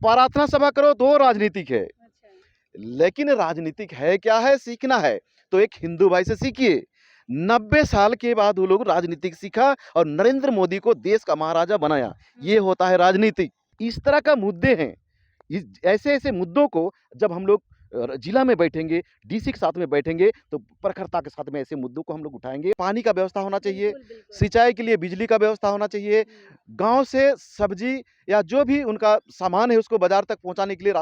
प्रार्थना सभा करो तो राजनीतिक है। अच्छा। लेकिन राजनीतिक है क्या है, सीखना है तो एक हिंदू भाई से सीखिए। 90 साल के बाद वो लोग राजनीतिक सीखा और नरेंद्र मोदी को देश का महाराजा बनाया। ये होता है राजनीतिक। इस तरह का मुद्दे हैं। ऐसे ऐसे मुद्दों को जब हम लोग जिला में बैठेंगे, डीसी के साथ में बैठेंगे तो प्रखरता के साथ में ऐसे मुद्दों को हम लोग उठाएंगे। पानी का व्यवस्था होना चाहिए, बिल्कुल, बिल्कुल। सिंचाई के लिए बिजली का व्यवस्था होना चाहिए, गांव से सब्जी या जो भी उनका सामान है उसको बाजार तक पहुंचाने के लिए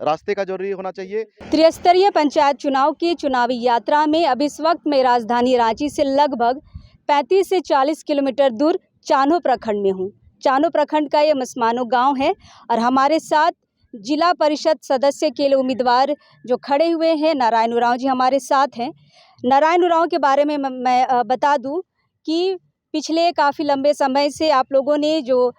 रास्ते का जरूरी होना चाहिए। त्रिस्तरीय पंचायत चुनाव की चुनावी यात्रा में अब इस वक्त मैं राजधानी रांची से लगभग 35 से 40 किलोमीटर दूर चान्हो प्रखंड में हूँ। चान्हो प्रखंड का ये मसमानो गांव है और हमारे साथ जिला परिषद सदस्य के लिए उम्मीदवार जो खड़े हुए हैं नारायण उरांव जी हमारे साथ हैं। नारायण उरांव के बारे में मैं बता दूं कि पिछले काफ़ी लंबे समय से आप लोगों ने जो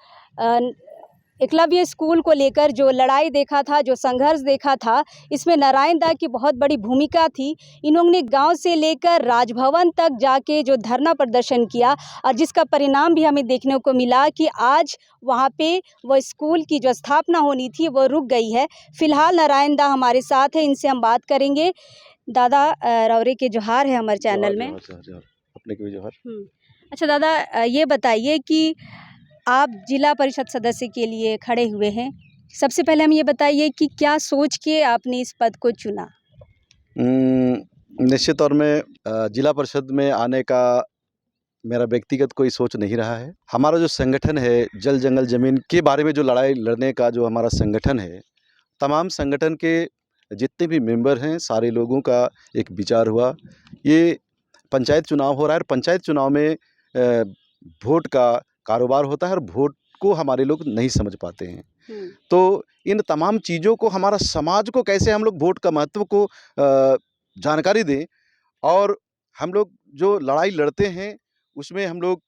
एकलव्य स्कूल को लेकर जो लड़ाई देखा था, जो संघर्ष देखा था, इसमें नारायण दा की बहुत बड़ी भूमिका थी। इन्होंने गांव से लेकर राजभवन तक जाके जो धरना प्रदर्शन किया और जिसका परिणाम भी हमें देखने को मिला कि आज वहां पे वो स्कूल की जो स्थापना होनी थी वो रुक गई है। फिलहाल नारायण दा हमारे साथ है, इनसे हम बात करेंगे। दादा रौरे के जोहार है हमारे चैनल में। अपने के भी जोहार। अच्छा दादा, ये बताइए कि आप जिला परिषद सदस्य के लिए खड़े हुए हैं। सबसे पहले हम ये बताइए कि क्या सोच के आपने इस पद को चुना? निश्चित तौर में जिला परिषद में आने का मेरा व्यक्तिगत कोई सोच नहीं रहा है। हमारा जो संगठन है, जल जंगल ज़मीन के बारे में जो लड़ाई लड़ने का जो हमारा संगठन है, तमाम संगठन के जितने भी मेंबर हैं, सारे लोगों का एक विचार हुआ। ये पंचायत चुनाव हो रहा है और पंचायत चुनाव में वोट का कारोबार होता है और वोट को हमारे लोग नहीं समझ पाते हैं। तो इन तमाम चीज़ों को हमारा समाज को कैसे हम लोग वोट का महत्व को जानकारी दें और हम लोग जो लड़ाई लड़ते हैं उसमें हम लोग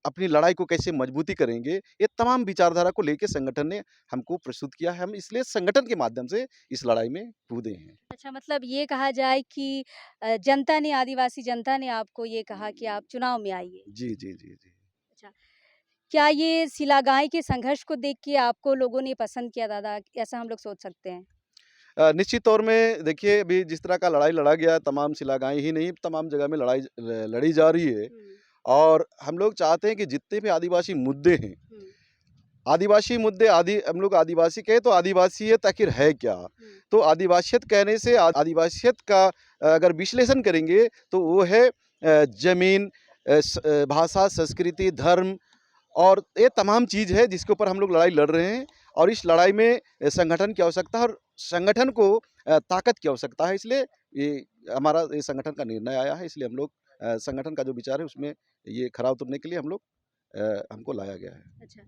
अपनी लड़ाई को कैसे मजबूती करेंगे, ये तमाम विचारधारा को लेके संगठन ने हमको प्रस्तुत किया है। हम इसलिए संगठन के माध्यम से इस लड़ाई में कूदे हैं। अच्छा, मतलब ये कहा जाए कि जनता ने, आदिवासी जनता ने आपको ये कहा कि आप चुनाव में आइए। जी, जी, जी, जी। अच्छा, क्या ये सिलागाई के संघर्ष को देख के आपको लोगों ने पसंद किया दादा, ऐसा हम लोग सोच सकते हैं? निश्चित तौर में देखिए, अभी जिस तरह का लड़ाई लड़ा गया, तमाम सिलागाई ही नहीं, तमाम जगह में लड़ाई लड़ी जा रही है और हम लोग चाहते हैं कि जितने भी आदिवासी मुद्दे हैं, आदिवासी मुद्दे हम लोग आदिवासी कहे तो आदिवासियत आखिर है क्या? तो आदिवासियत कहने से आदिवासियत का अगर विश्लेषण करेंगे तो वो है ज़मीन, भाषा, संस्कृति, धर्म और ये तमाम चीज़ है जिसके ऊपर हम लोग लड़ाई लड़ रहे हैं और इस लड़ाई में संगठन की आवश्यकता है और संगठन को ताकत की आवश्यकता है। इसलिए ये हमारा ये संगठन का निर्णय आया है। इसलिए हम लोग संगठन का जो विचार है उसमें ये खरा उतरने के लिए हमको लाया गया है। अच्छा।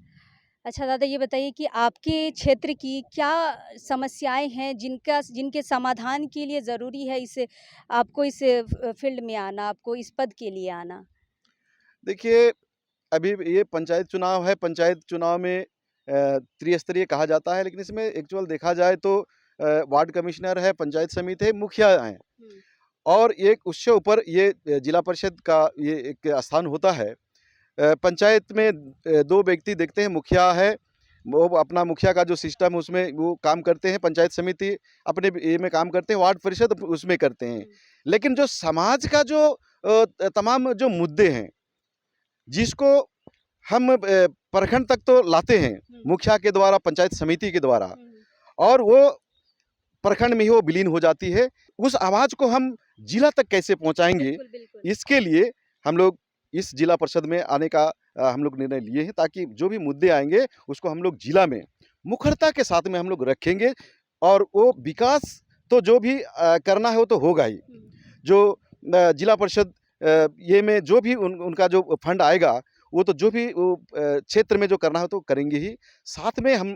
अच्छा दादा, ये बताइए कि आपके क्षेत्र की क्या समस्याएं हैं जिनके समाधान के लिए ज़रूरी है आपको इस फील्ड में आना, आपको इस पद के लिए आना? देखिए, अभी ये पंचायत चुनाव है। पंचायत चुनाव में त्रिस्तरीय कहा जाता है, लेकिन इसमें एक्चुअल देखा जाए तो वार्ड कमिश्नर है, पंचायत समिति है, मुखिया हैं और एक उससे ऊपर ये जिला परिषद का ये एक स्थान होता है। पंचायत में 2 व्यक्ति देखते हैं, मुखिया है, वो अपना मुखिया का जो सिस्टम है उसमें वो काम करते हैं, पंचायत समिति अपने ये में काम करते हैं, वार्ड परिषद उसमें करते हैं। लेकिन जो समाज का जो तमाम जो मुद्दे हैं, जिसको हम प्रखंड तक तो लाते हैं, मुखिया के द्वारा, पंचायत समिति के द्वारा और वो प्रखंड में ही वो विलीन हो जाती है। उस आवाज़ को हम जिला तक कैसे पहुँचाएँगे, बिल्कुल, बिल्कुल। इसके लिए हम लोग इस जिला परिषद में आने का हम लोग निर्णय लिए हैं ताकि जो भी मुद्दे आएँगे उसको हम लोग जिला में मुखरता के साथ में हम लोग रखेंगे और वो विकास तो जो भी करना है वो तो होगा ही। जो जिला परिषद ये में जो भी उनका जो फंड आएगा वो तो जो भी वो क्षेत्र में जो करना है तो करेंगे ही। साथ में हम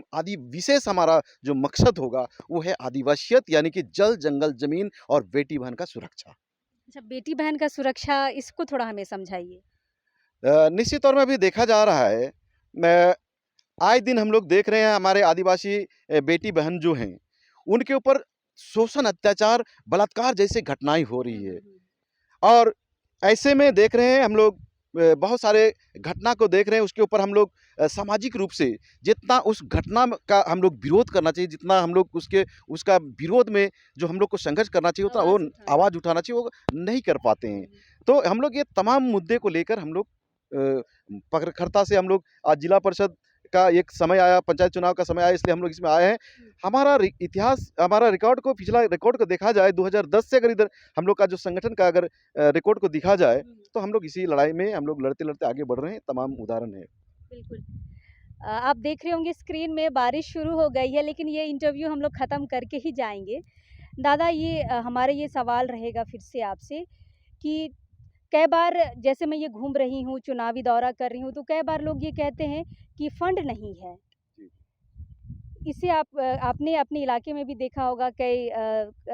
विशेष हमारा जो मकसद होगा वो है आदिवासियत, यानी कि जल, जंगल, ज़मीन और बेटी बहन का सुरक्षा। अच्छा, बेटी बहन का सुरक्षा, इसको थोड़ा हमें समझाइए। निश्चित तौर में अभी देखा जा रहा है, मैं आए दिन हम लोग देख रहे हैं हमारे आदिवासी बेटी बहन जो हैं, उनके ऊपर शोषण, अत्याचार, बलात्कार जैसे घटनाएँ हो रही है और ऐसे में देख रहे हैं हम लोग बहुत सारे घटना को देख रहे हैं, उसके ऊपर हम लोग सामाजिक रूप से जितना उस घटना का हम लोग विरोध करना चाहिए, जितना हम लोग उसका विरोध में जो हम लोग को संघर्ष करना चाहिए, उतना वो आवाज़ उठाना चाहिए, वो नहीं कर पाते हैं। तो हम लोग ये तमाम मुद्दे को लेकर हम लोग प्रखरता से हम लोग आज जिला परिषद का एक समय आया, पंचायत चुनाव का समय आया, इसलिए हम लोग इसमें आए हैं। हमारा इतिहास, हमारा रिकॉर्ड को, पिछला रिकॉर्ड को देखा जाए 2010 से अगर इधर हम लोग का जो संगठन का अगर रिकॉर्ड को देखा जाए, तो हम लोग इसी लड़ाई में हम लोग लड़ते-लड़ते आगे बढ़ रहे हैं, तमाम उदाहरण है। बिल्कुल। आप देख रहे होंगे स्क्रीन में बारिश शुरू हो गई है, लेकिन ये इंटरव्यू हम लोग ख़त्म करके ही जाएँगे। दादा ये हमारा ये सवाल रहेगा फिर से आपसे कि कई बार जैसे मैं ये घूम रही हूँ, चुनावी दौरा कर रही हूँ, तो कई बार लोग ये कहते हैं कि फंड नहीं है। इसे आपने अपने इलाके में भी देखा होगा, कई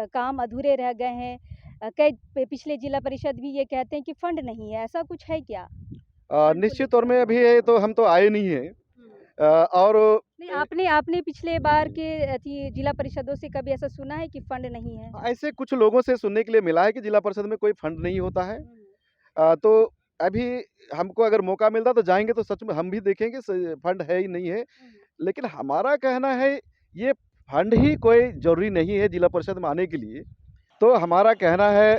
काम अधूरे रह गए हैं। कई पिछले जिला परिषद भी ये कहते हैं कि फंड नहीं है, ऐसा कुछ है क्या? फंड को निश्चित तौर लेकर? में अभी ये तो हम तो आए नहीं हैं, और नहीं, आपने पिछले बार के जिला परिषदों से कभी ऐसा सुना है कि फंड नहीं है? ऐसे कुछ लोगों से सुनने के लिए मिला है कि जिला परिषद में कोई फंड नहीं होता है। तो अभी हमको अगर मौका मिलता तो जाएँगे, तो सच में हम भी देखेंगे फंड है ही नहीं है। लेकिन हमारा कहना है, ये फंड ही कोई ज़रूरी नहीं है जिला परिषद में आने के लिए। तो हमारा कहना है,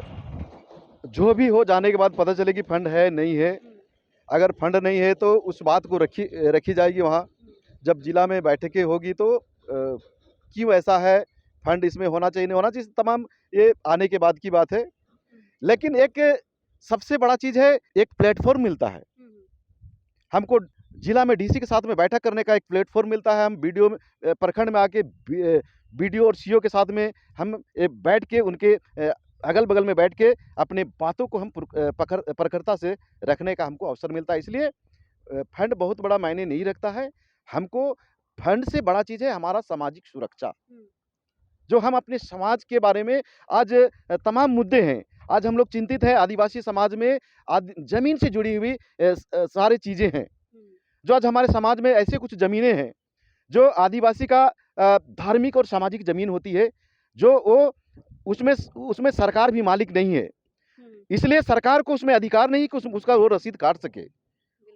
जो भी हो जाने के बाद पता चले कि फंड है, नहीं है। अगर फंड नहीं है तो उस बात को रखी जाएगी वहाँ। जब जिला में बैठकें होगी तो क्यों ऐसा है, फंड इसमें होना चाहिए, नहीं होना चाहिए, तमाम ये आने के बाद की बात है। लेकिन एक सबसे बड़ा चीज़ है, एक प्लेटफ़ॉर्म मिलता है। हमको जिला में डीसी के साथ में बैठक करने का एक प्लेटफ़ॉर्म मिलता है। हम वीडियो में प्रखंड में आके बीडीओ और सीओ के साथ में हम बैठ के उनके अगल-बगल में बैठ के अपने बातों को हम प्रखरता से रखने का हमको अवसर मिलता है। इसलिए फंड बहुत बड़ा मायने नहीं रखता है। हमको फंड से बड़ा चीज़ है हमारा सामाजिक सुरक्षा। जो हम अपने समाज के बारे में आज तमाम मुद्दे हैं। आज हम लोग चिंतित हैं, आदिवासी समाज में ज़मीन से जुड़ी हुई सारी चीज़ें हैं। जो आज हमारे समाज में ऐसे कुछ ज़मीनें हैं, जो आदिवासी का धार्मिक और सामाजिक ज़मीन होती है, जो वो उसमें सरकार भी मालिक नहीं है। इसलिए सरकार को उसमें अधिकार नहीं कि उसका वो रसीद काट सके।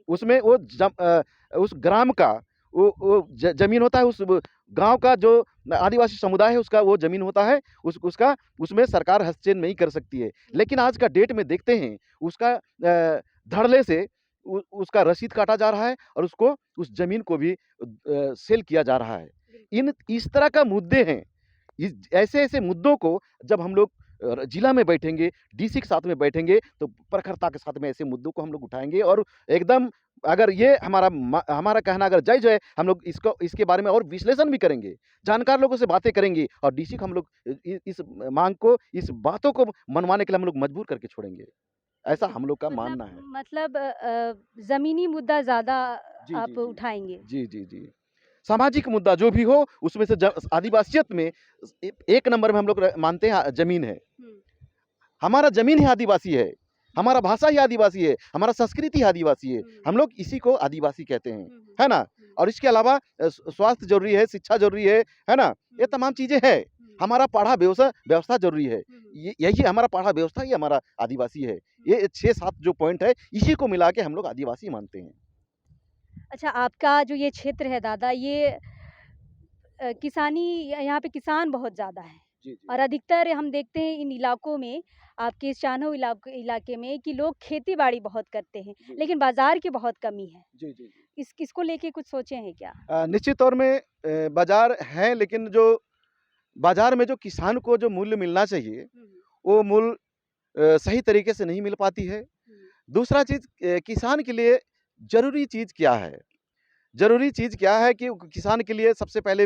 उसमें उस ग्राम का वो ज़मीन होता है, उस गाँव का जो आदिवासी समुदाय है, उसका वो ज़मीन होता है, उसमें सरकार हस्तक्षेप नहीं कर सकती है। लेकिन आज का डेट में देखते हैं, उसका धड़ल्ले से उसका रसीद काटा जा रहा है और उसको उस ज़मीन को भी सेल किया जा रहा है। इस तरह का मुद्दे हैं। ऐसे-ऐसे मुद्दों को जब हम लोग जिला में बैठेंगे, डीसी के साथ में बैठेंगे, तो प्रखरता के साथ में ऐसे मुद्दों को हम लोग उठाएँगे और एकदम, अगर ये हमारा कहना अगर जायज़ है, हम लोग इसके बारे में और विश्लेषण भी करेंगे, जानकार लोगों से बातें करेंगे और डीसी को हम लोग इस माँग को, इस बातों को मनवाने के लिए हम लोग मजबूर करके छोड़ेंगे। ऐसा हम लोग का मानना है। मतलब ज़मीनी मुद्दा ज़्यादा जी, आप जी, जी। उठाएँगे। जी, जी, जी। सामाजिक मुद्दा जो भी हो, उसमें से आदिवासियत में एक नंबर में हम लोग मानते हैं ज़मीन है। हमारा ज़मीन ही आदिवासी है, हमारा भाषा ही आदिवासी है, हमारा संस्कृति ही आदिवासी है। हम लोग इसी को आदिवासी कहते हैं, है ना? और इसके अलावा स्वास्थ्य ज़रूरी है, शिक्षा ज़रूरी है ना? ये तमाम चीज़ें हैं। हमारा पढ़ा व्यवस्था ज़रूरी है। यही हमारा पढ़ा व्यवस्था ही हमारा आदिवासी है। ये 6-7 जो पॉइंट है, इसी को मिला के हम लोग आदिवासी मानते हैं। अच्छा, आपका जो ये क्षेत्र है दादा, ये किसानी यहाँ पे किसान बहुत ज़्यादा हैं जी, जी। और अधिकतर हम देखते हैं इन इलाकों में, आपके इस चान्हो इलाके में, कि लोग खेती-बाड़ी बहुत करते हैं, जी। लेकिन बाज़ार की बहुत कमी है। जी, जी, जी। इसको लेके कुछ सोचे हैं क्या? निश्चित तौर में बाज़ार है, लेकिन जो बाज़ार में जो किसान को जो मूल्य मिलना चाहिए, वो मूल्य सही तरीके से नहीं मिल पाती है। दूसरा चीज़, किसान के लिए ज़रूरी चीज़ क्या है? ज़रूरी चीज़ क्या है कि किसान के लिए सबसे पहले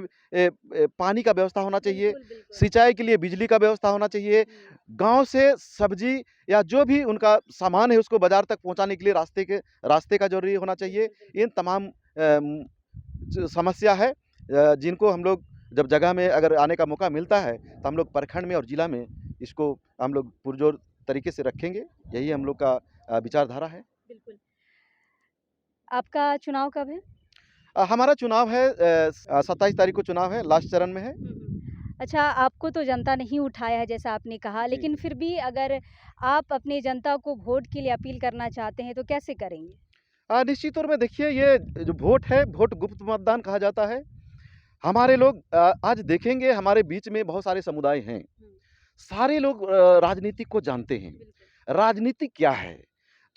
पानी का व्यवस्था होना चाहिए, सिंचाई के लिए बिजली का व्यवस्था होना चाहिए, गाँव से सब्ज़ी या जो भी उनका सामान है उसको बाज़ार तक पहुँचाने के लिए रास्ते का ज़रूरी होना चाहिए। इन तमाम समस्या है, जिनको हम लोग जब जगह में अगर आने का मौका मिलता है, तो हम लोग प्रखंड में और जिला में इसको हम लोग पुरज़ोर तरीके से रखेंगे। यही हम लोग का विचारधारा है। बिल्कुल। आपका चुनाव कब है? हमारा चुनाव है 27 तारीख को चुनाव है, लास्ट चरण में है। अच्छा, आपको तो जनता नहीं उठाया है जैसा आपने कहा, जी। लेकिन फिर भी अगर आप अपने जनता को वोट के लिए अपील करना चाहते हैं तो कैसे करेंगे? निश्चित तौर में देखिए ये जो वोट है, वोट गुप्त मतदान कहा जाता है। हमारे लोग आज देखेंगे हमारे बीच में बहुत सारे समुदाय हैं। हुँ, सारे लोग राजनीति को जानते हैं। बिल्कुल। राजनीति क्या है?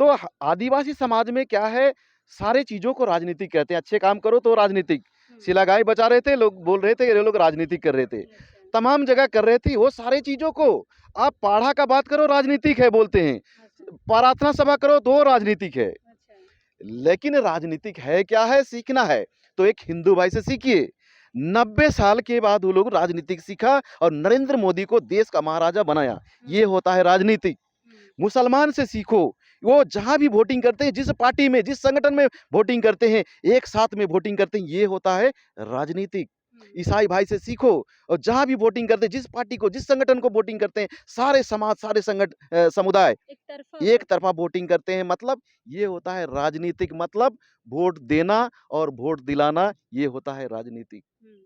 तो ह आदिवासी समाज में क्या है, सारे चीज़ों को राजनीतिक कहते हैं। अच्छे काम करो तो राजनीतिक। हुँ, सिलागाई बचा रहे थे, लोग बोल रहे थे ये लोग राजनीतिक कर रहे थे। अच्छा, तमाम जगह कर रहे थे, वो सारी चीज़ों को आप पाढ़ा का बात करो राजनीतिक है बोलते हैं। अच्छा, प्रार्थना सभा करो तो राजनीतिक है। अच्छा। लेकिन राजनीतिक है क्या है? सीखना है, तो एक हिंदू भाई से सीखिए। 90 साल के बाद वो लोग राजनीतिक सीखा और नरेंद्र मोदी को देश का महाराजा बनाया। हुँ, ये होता है राजनीतिक। हुँ, मुसलमान से सीखो, वो जहाँ भी वोटिंग करते हैं, जिस पार्टी में, जिस संगठन में वोटिंग करते हैं, एक साथ में वोटिंग करते हैं, ये होता है राजनीतिक। हुँ, ईसाई भाई से सीखो और जहाँ भी वोटिंग करते हैं, जिस पार्टी को, जिस संगठन को वोटिंग करते हैं, सारे समाज, सारे समुदाय एक तरफ़ा एक वोट। तरफ़ा वोटिंग करते हैं, मतलब ये होता है राजनीतिक, मतलब वोट देना और वोट दिलाना, ये होता है राजनीतिक। हुँ,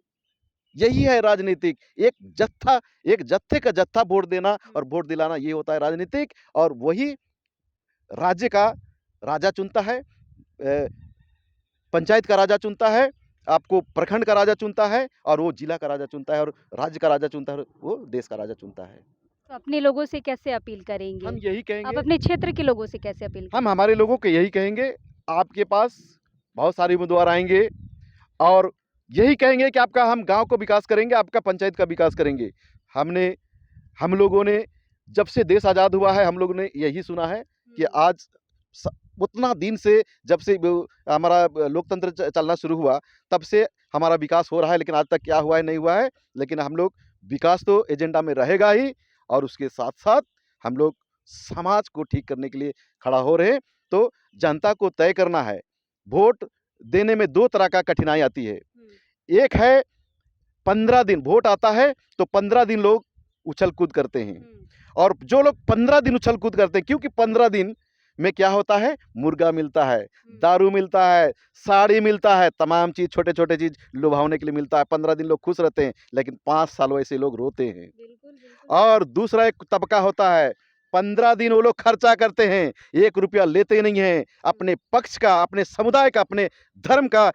यही है राजनीतिक। एक जत्थे का जत्था वोट देना हुँ, और वोट दिलाना, ये होता है राजनीतिक। और वही राज्य का राजा चुनता है, पंचायत का राजा चुनता है, आपको प्रखंड का राजा चुनता है और वो जिला का राजा चुनता है और राज्य का राजा चुनता है और वो देश का राजा चुनता है। तो अपने लोगों से कैसे अपील करेंगे? हम यही आप कहेंगे अपने क्षेत्र के लोगों से कैसे अपील हम करेंगे? हमारे लोगों को यही कहेंगे, आपके पास बहुत सारे उम्मीदवार आएँगे और यही कहेंगे कि आपका हम गाँव को विकास करेंगे, आपका पंचायत का विकास करेंगे। हमने हम लोगों ने जब से देश आज़ाद हुआ है, हम लोगों ने यही सुना है कि हुँ, आज स उतना दिन से जब से हमारा लोकतंत्र चलना शुरू हुआ, तब से हमारा विकास हो रहा है, लेकिन आज तक क्या हुआ है, नहीं हुआ है। लेकिन हम लोग विकास तो एजेंडा में रहेगा ही और उसके साथ-साथ हम लोग समाज को ठीक करने के लिए खड़ा हो रहे हैं। तो जनता को तय करना है। वोट देने में 2 तरह का कठिनाई आती है। हुँ, एक है 15 दिन वोट आता है, तो 15 दिन लोग उछल-कूद करते हैं। हुँ, और जो लोग 15 दिन उछल-कूद करते हैं, क्योंकि 15 दिन में क्या होता है, मुर्गा मिलता है, हुँ, दारू मिलता है, साड़ी मिलता है, तमाम चीज़, छोटे-छोटे चीज़ लुभावने के लिए मिलता है। 15 दिन लोग खुश रहते हैं, लेकिन 5 साल वैसे लोग रोते हैं। बिल्कुल, बिल्कुल। और दूसरा एक तबका होता है, 15 दिन वो लोग खर्चा करते हैं, 1 रुपया लेते नहीं हैं, हुँ, अपने पक्ष का, अपने समुदाय का, अपने धर्म का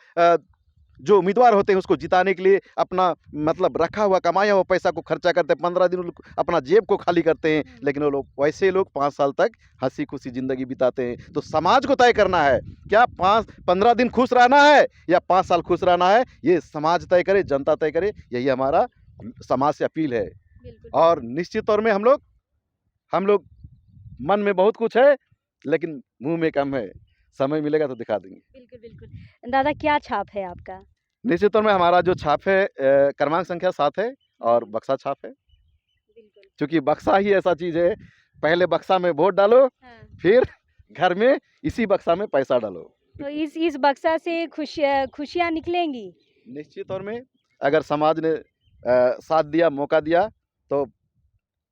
जो उम्मीदवार होते हैं उसको जिताने के लिए अपना मतलब रखा हुआ कमाया हुआ पैसा को खर्चा करते हैं। 15 दिन वो लोग अपना जेब को खाली करते हैं, हुँ, लेकिन वो लोग वैसे लोग 5 साल तक हँसी-खुशी ज़िंदगी बिताते हैं। तो समाज को तय करना है, क्या 15 दिन खुश रहना है या 5 साल खुश रहना है, ये समाज तय करे, जनता तय करे, यही हमारा समाज से अपील है। बिल्कुल, और बिल्कुल। निश्चित तौर में हम लोग मन में बहुत कुछ है, लेकिन मुँह में कम है। समय मिलेगा तो दिखा देंगे। बिल्कुल, बिल्कुल। दादा क्या छाप है आपका? निश्चित तौर में हमारा जो छाप है क्रमांक संख्या 7 है और हुँ, बक्सा छाप है। बिल्कुल। क्योंकि बक्सा ही ऐसा चीज़ है, पहले बक्सा में वोट डालो, हाँ, फिर घर में इसी बक्सा में पैसा डालो। तो इस बक्सा से खुशियाँ निकलेंगी? निश्चित तौर में अगर समाज ने साथ दिया, मौका दिया, तो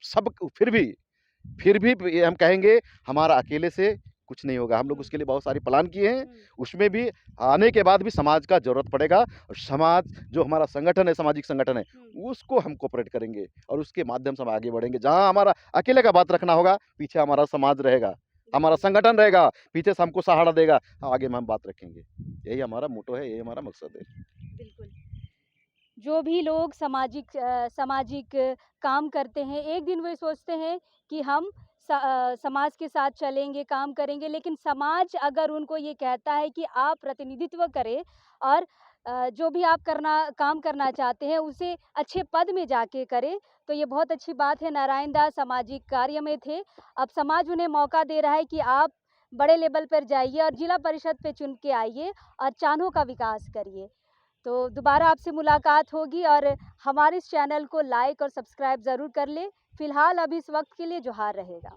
सब फिर भी ये हम कहेंगे हमारा अकेले से कुछ नहीं होगा। हम लोग हुँ, उसके लिए बहुत सारे प्लान किए हैं। हुँ, उसमें भी आने के बाद भी समाज का ज़रूरत पड़ेगा और समाज जो हमारा संगठन है, सामाजिक संगठन है, हुँ, उसको हम कोऑपरेट करेंगे और उसके माध्यम से हम आगे बढ़ेंगे। जहाँ हमारा अकेले का बात रखना होगा, पीछे हमारा समाज रहेगा, हमारा बिल्कुल, संगठन रहेगा, पीछे से हमको सहारा देगा, आगे में हम बात रखेंगे। यही हमारा मोटो है, यही हमारा मकसद है। बिल्कुल। जो भी लोग सामाजिक काम करते हैं, एक दिन वो सोचते हैं कि हम समाज के साथ चलेंगे, काम करेंगे, लेकिन समाज अगर उनको ये कहता है कि आप प्रतिनिधित्व करें और जो भी आप काम करना चाहते हैं, उसे अच्छे पद में जाके करें, तो ये बहुत अच्छी बात है। नारायण दास सामाजिक कार्य में थे, अब समाज उन्हें मौका दे रहा है कि आप बड़े लेवल पर जाइए और जिला परिषद पे चुन के आइए और चान्हो का विकास करिए। तो दोबारा आपसे मुलाकात होगी और हमारे इस चैनल को लाइक और सब्सक्राइब ज़रूर कर लें। फ़िलहाल अभी इस वक्त के लिए जोहार रहेगा।